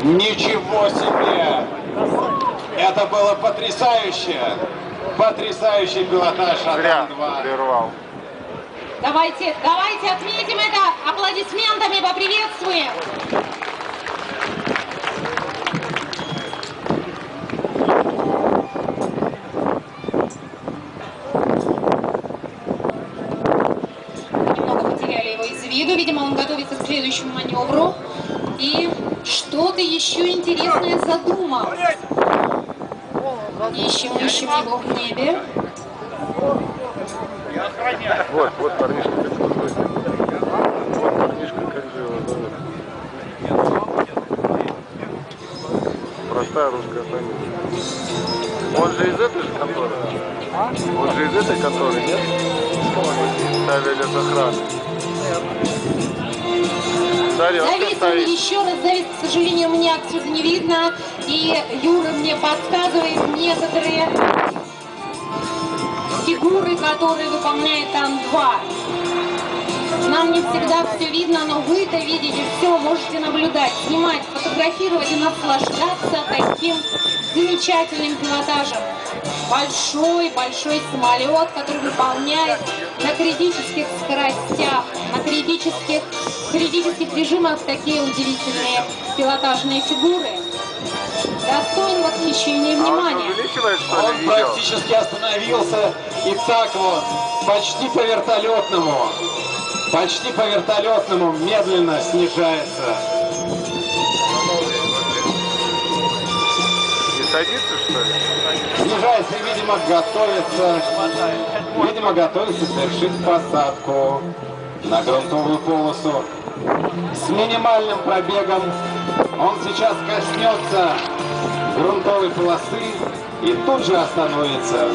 Ничего себе! Это было потрясающе! Потрясающий пилотаж Ан-2. Прервал. Давайте отметим это аплодисментами, поприветствуем. Немного потеряли его из виду, видимо, он готовится к следующему маневру. И что-то еще интересное задумал. Ищем его в небе. Вот парнишка как выходит. Вот парнишка, как же его зовут. Простая русская фамилия. Он же из этой же конторы? Он же из этой конторы, нет? Авиалесохраны. Завис он еще раз, завис, к сожалению, мне отсюда не видно. И Юра мне подсказывает некоторые фигуры, которые выполняет Ан-2. Нам не всегда все видно, но вы-то видите все, можете наблюдать, снимать, фотографировать и наслаждаться таким замечательным пилотажем. Большой самолет, который выполняет на критических скоростях, на критических режимах такие удивительные пилотажные фигуры. Достоин восхищения и внимания. Он практически остановился и так вот, почти по вертолетному медленно снижается. Не садится, что ли? Снижается и, видимо, готовится совершить посадку на грунтовую полосу. С минимальным пробегом он сейчас коснется грунтовой полосы и тут же остановится.